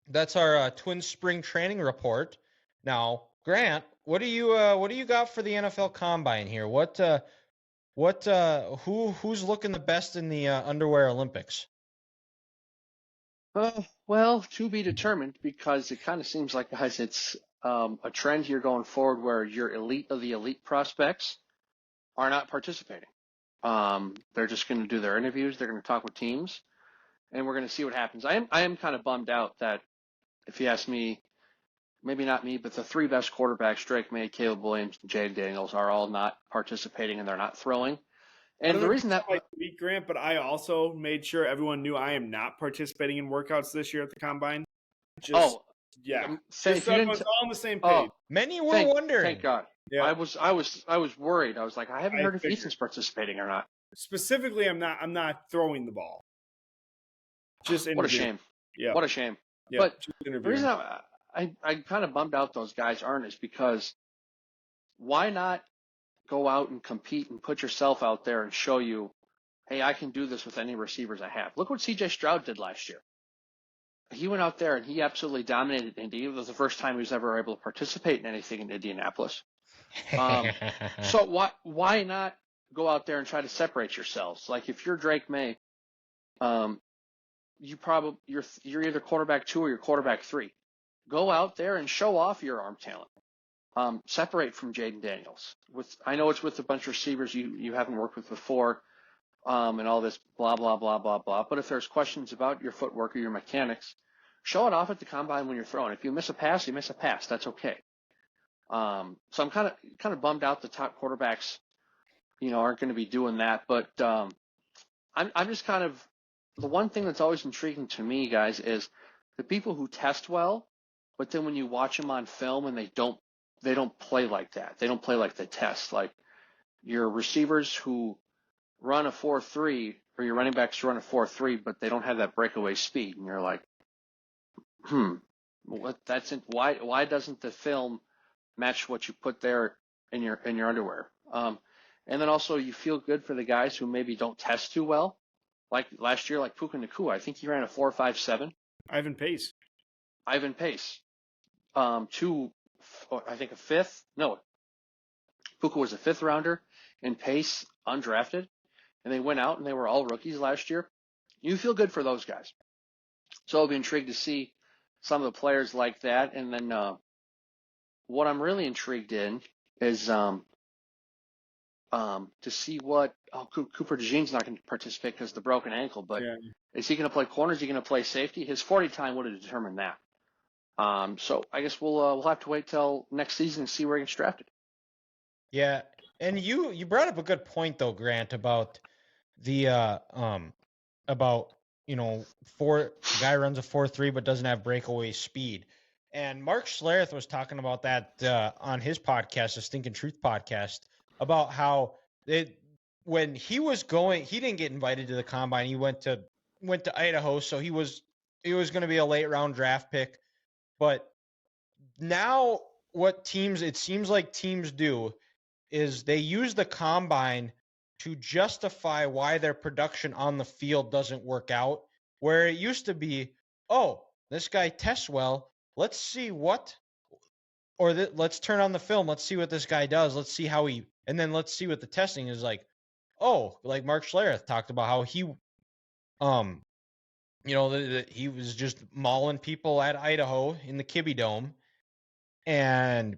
That's our twin spring training report. Now, Grant, what do you got for the NFL Combine here? Who's looking the best in the underwear Olympics? Well, to be determined because it kind of seems like, guys, it's a trend here going forward where your elite of the elite prospects are not participating. They're just going to do their interviews. They're going to talk with teams, and we're going to see what happens. I am kind of bummed out that, if you ask me, maybe not me, but the three best quarterbacks, Drake May, Caleb Williams, and Jay Daniels, are all not participating and they're not throwing. I And don't the know if reason you saw that, my tweet, Grant, but I also made sure everyone knew I am not participating in workouts this year at the combine. Just oh, yeah, say just if so you everyone's didn't, all on the same page. oh, Many were thank wondering. God. Yeah, I was worried. I was like, I haven't I heard if figured. Ethan's participating or not. Specifically, I'm not throwing the ball. Just What a interviewing. shame. Yeah, What a shame. yeah, But just the interviewing. reason I kind of bummed out those guys aren't is because why not go out and compete and put yourself out there and show you, hey, I can do this with any receivers I have. Look what CJ Stroud did last year. He went out there and he absolutely dominated Indy. It was the first time he was ever able to participate in anything in Indianapolis. So why not go out there and try to separate yourselves? Like if you're Drake May, um, you're either quarterback 2 or you're quarterback 3. Go out there and show off your arm talent. Separate from Jaden Daniels. I know it's with a bunch of receivers you haven't worked with before, and all this blah blah blah blah blah. But if there's questions about your footwork or your mechanics, show it off at the combine when you're throwing. If you miss a pass, you miss a pass. That's okay. So I'm kind of bummed out the top quarterbacks, aren't going to be doing that. But I'm just kind of the one thing that's always intriguing to me, guys, is the people who test well, but then when you watch them on film and they don't play like that. They don't play like they test. Like your receivers who run a 4.3 or your running backs run a 4.3, but they don't have that breakaway speed, and you're like, what? That's it. Why doesn't the film match what you put there in your underwear? And then also you feel good for the guys who maybe don't test too well. Like last year, like Puka Nacua, I think he ran a 4.57. Ivan Pace. Ivan Pace, I think a fifth. No, Puka was a fifth rounder, and Pace undrafted, and they went out and they were all rookies last year. You feel good for those guys. So I'll be intrigued to see some of the players like that, and then what I'm really intrigued in is to see what Cooper DeJean's not going to participate because of the broken ankle, but Yeah. is he going to play corner? Is he going to play safety? His 40 time would have determined that. So I guess we'll have to wait till next season and see where he gets drafted. Yeah, and you brought up a good point though, Grant, about the about guy runs a 4.3 but doesn't have breakaway speed. And Mark Schlereth was talking about that on his podcast, the Stinking Truth podcast, about how when he was going, he didn't get invited to the combine. He went to Idaho, so he was going to be a late round draft pick. But now it seems like teams do is they use the combine to justify why their production on the field doesn't work out. Where it used to be, oh, this guy tests well. Let's see let's turn on the film. Let's see what this guy does. Let's see and then let's see what the testing is like. Oh, like Mark Schlereth talked about how he, he was just mauling people at Idaho in the Kibbe Dome, and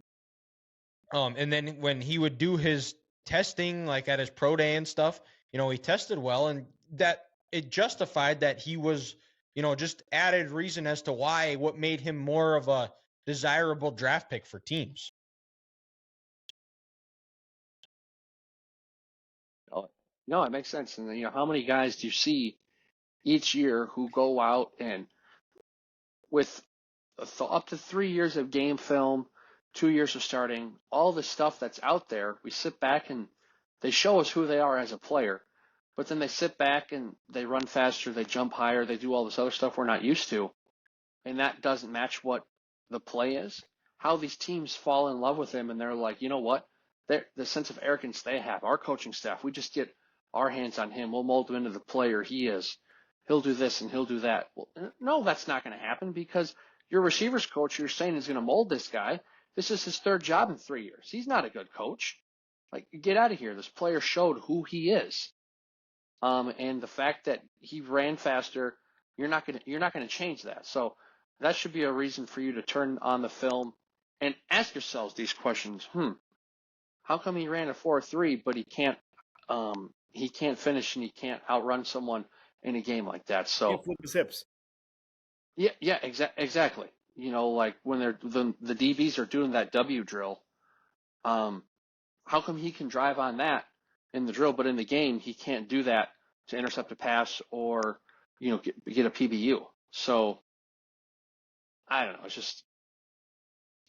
then when he would do his testing, like at his pro day and stuff, he tested well, and that it justified that he was, just added reason as to what made him more of a desirable draft pick for teams. No, it makes sense. And how many guys do you see each year who go out and with up to 3 years of game film, 2 years of starting, all the stuff that's out there, we sit back and they show us who they are as a player, but then they sit back and they run faster, they jump higher, they do all this other stuff we're not used to, and that doesn't match what the play is. How these teams fall in love with him, and they're like, you know what? The sense of arrogance they have, our coaching staff, we just get our hands on him. We'll mold him into the player he is. He'll do this and he'll do that. Well, no, that's not going to happen because Your receivers coach, you're saying is going to mold this guy. This is his third job in 3 years. He's not a good coach. Like, get out of here. This player showed who he is. And the fact that he ran faster, you're not gonna change that. So that should be a reason for you to turn on the film and ask yourselves these questions. How come he ran a 4.3, but he can't finish and he can't outrun someone in a game like that? So Can't flip his hips. Yeah, exactly. You know, like when the DBs are doing that W drill, how come he can drive on that in the drill, but in the game he can't do that to intercept a pass or, you know, get a PBU? So I don't know. It's just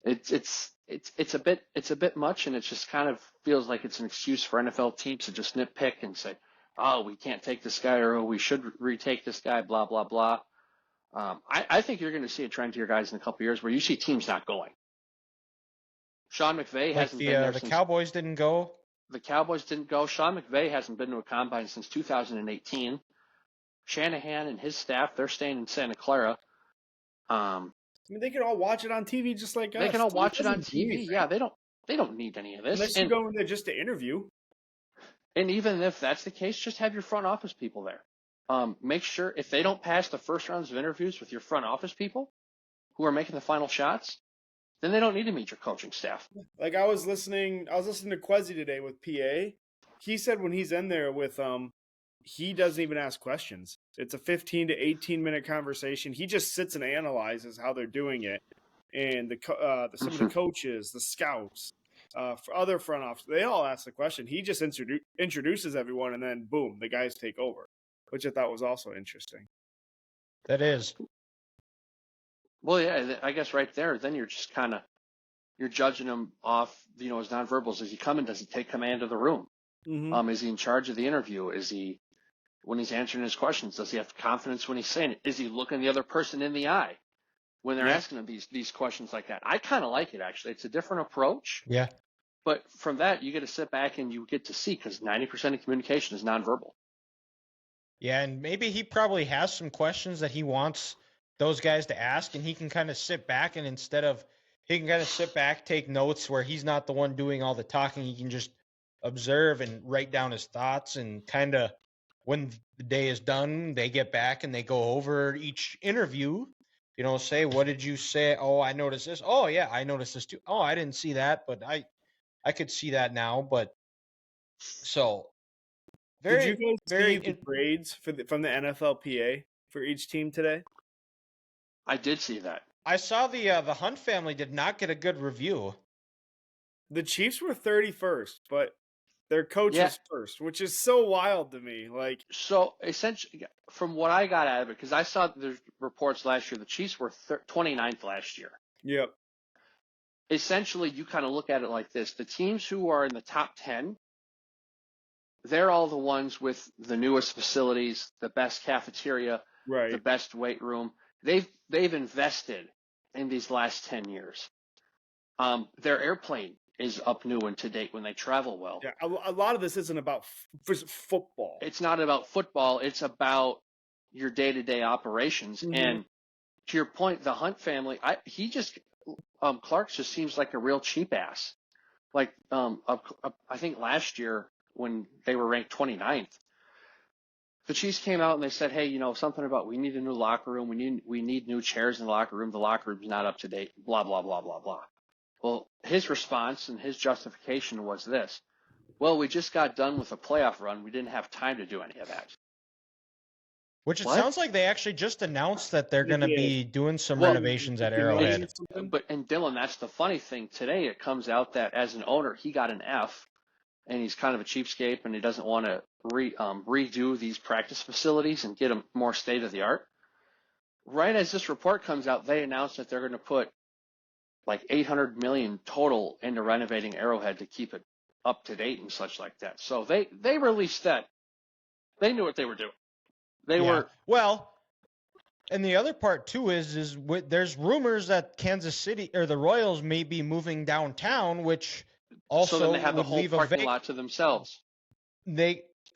it's a bit much, and it just kind of feels like it's an excuse for NFL teams to just nitpick and say, oh, we can't take this guy, or oh, we should retake this guy, blah blah blah. I think you're going to see a trend here, guys, in a couple of years where you see teams not going. Sean McVay hasn't been there the since Cowboys didn't go. the Cowboys didn't go. Sean McVay hasn't been to a combine since 2018. Shanahan and his staff, they're staying in Santa Clara. I mean, they can all watch it on TV just like us. They can all watch it on doesn't do TV. anything. Yeah, they don't need any of this. Unless you go in there just to interview. And even if that's the case, just have your front office people there. Make sure if they don't pass the first rounds of interviews with your front office people who are making the final shots, then they don't need to meet your coaching staff. Like I was listening to Quezzy today with PA. He said when he's in there with he doesn't even ask questions. It's a 15 to 18 minute conversation. He just sits and analyzes how they're doing it, and some of the coaches, the scouts, for other front office, they all ask the question. He just introduces everyone, and then boom, the guys take over, which I thought was also interesting. That is. Well, yeah, I guess right there, then you're just you're judging him off, you know, his nonverbals. Does he come in? Does he take command of the room? Mm-hmm. Is he in charge of the interview? Is he, when he's answering his questions, does he have confidence when he's saying it? Is he looking the other person in the eye when they're asking him these questions like that? I kind of like it, actually. It's a different approach. Yeah. But from that, you get to sit back and you get to see, because 90% of communication is nonverbal. Yeah, and maybe he probably has some questions that he wants those guys to ask, and he can kind of sit back, and take notes where he's not the one doing all the talking. He can just observe and write down his thoughts, and kind of when the day is done, they get back and they go over each interview, you know, say, what did you say? Oh, I noticed this. Oh, yeah, I noticed this too. Oh, I didn't see that, but I could see that now. But so did you guys see the grades from the NFLPA for each team today? I did see that. I saw the Hunt family did not get a good review. The Chiefs were 31st, but their coach was first, which is so wild to me. Like, so essentially, from what I got out of it, because I saw there's reports last year, the Chiefs were 29th last year. Yep. Essentially, you kind of look at it like this: the teams who are in the top 10, they're all the ones with the newest facilities, the best cafeteria, right, the best weight room. They've invested in these last 10 years. Their airplane is up new and to date when they travel well. Yeah, a lot of this isn't about football. It's not about football. It's about your day-to-day operations. Mm-hmm. And to your point, the Hunt family, Clark just seems like a real cheap ass. Like, I think last year when they were ranked 29th, the Chiefs came out and they said, hey, you know, something about we need a new locker room. We need new chairs in the locker room. The locker room's not up to date, blah, blah, blah, blah, blah. Well, his response and his justification was this: well, we just got done with a playoff run. We didn't have time to do any of that. Which it sounds like they actually just announced that they're going to be doing some renovations at Arrowhead. And Dylan, that's the funny thing. Today it comes out that as an owner, he got an F, and he's kind of a cheapskate, and he doesn't want to redo these practice facilities and get them more state of the art. Right as this report comes out, they announced that they're going to put like $800 million total into renovating Arrowhead to keep it up to date and such like that. So they released that. They knew what they were doing. They were well. And the other part too is there's rumors that Kansas City or the Royals may be moving downtown, which also so then they have the would whole leave parking lot to themselves.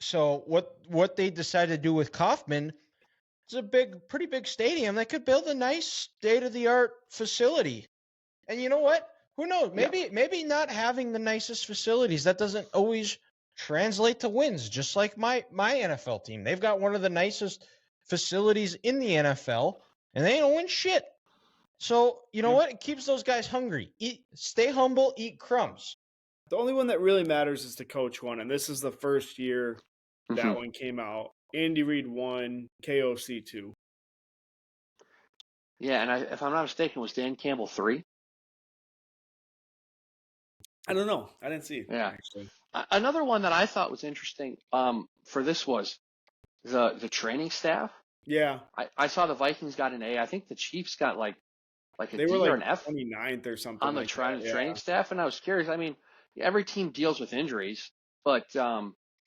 So what they decided to do with Kaufman, It's a pretty big stadium. They could build a nice state-of-the-art facility. And you know what? Who knows? Maybe not having the nicest facilities, that doesn't always translate to wins. Just like my NFL team, they've got one of the nicest facilities in the NFL, and they don't win shit. So you know what? It keeps those guys hungry. Stay humble, eat crumbs. The only one that really matters is the coach one, and this is the first year that one came out. Andy Reid 1, KOC 2. Yeah, and if I'm not mistaken, was Dan Campbell 3? I don't know. I didn't see it. Yeah. Actually. Another one that I thought was interesting for this was the training staff. Yeah. I saw the Vikings got an A. I think the Chiefs got like a they D were like or an F 29th or something on the training staff, and I was curious. I mean, every team deals with injuries, but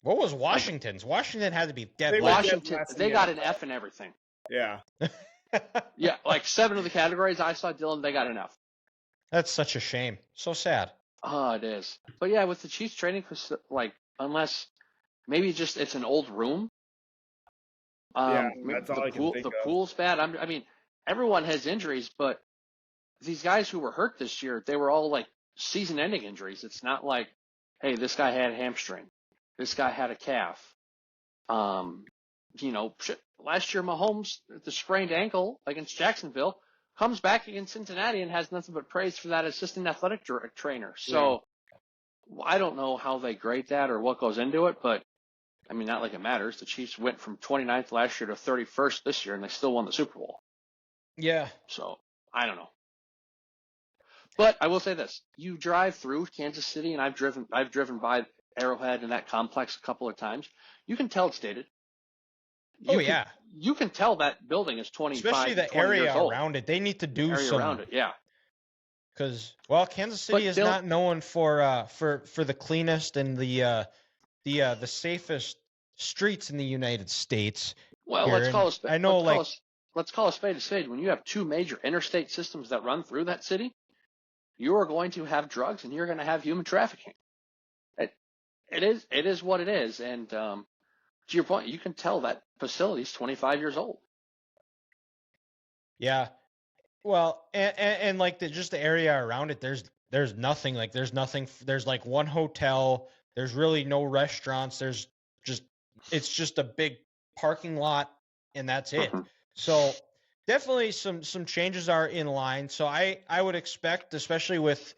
what was Washington's? Washington had to be dead. Washington, they got an F in everything. Yeah. Yeah, like 7 of the categories I saw, Dylan, they got an F. That's such a shame. So sad. Oh, it is. But yeah, with the Chiefs training, like unless maybe just it's an old room. Yeah, that's all I can think the of. pool's bad. I mean, everyone has injuries, but these guys who were hurt this year, they were all like season-ending injuries. It's not like, hey, this guy had a hamstring, this guy had a calf. You know, last year Mahomes, the sprained ankle against Jacksonville, comes back against Cincinnati and has nothing but praise for that assistant athletic trainer. So I don't know how they grade that or what goes into it, but I mean, not like it matters. The Chiefs went from 29th last year to 31st this year, and they still won the Super Bowl. Yeah. So I don't know. But I will say this: you drive through Kansas City, and I've driven by Arrowhead and that complex a couple of times. You can tell it's dated. You can tell that building is 25, especially the area around it. They need to do some around it, yeah. Because Kansas City is not known for the cleanest and the safest streets in the United States. Well, let's call a spade a spade. When you have 2 major interstate systems that run through that city, you are going to have drugs and you're going to have human trafficking. It is what it is, and to your point, you can tell that facility is 25 years old. Yeah, well, and like just the area around it, there's nothing. Like there's nothing. There's like one hotel. There's really no restaurants. It's just a big parking lot, and that's it. So definitely some changes are in line. So I would expect, especially with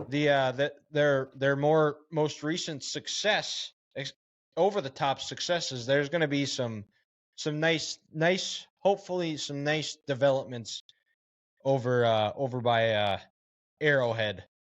their most recent success, over the top successes, there's going to be some nice hopefully some nice developments over by Arrowhead.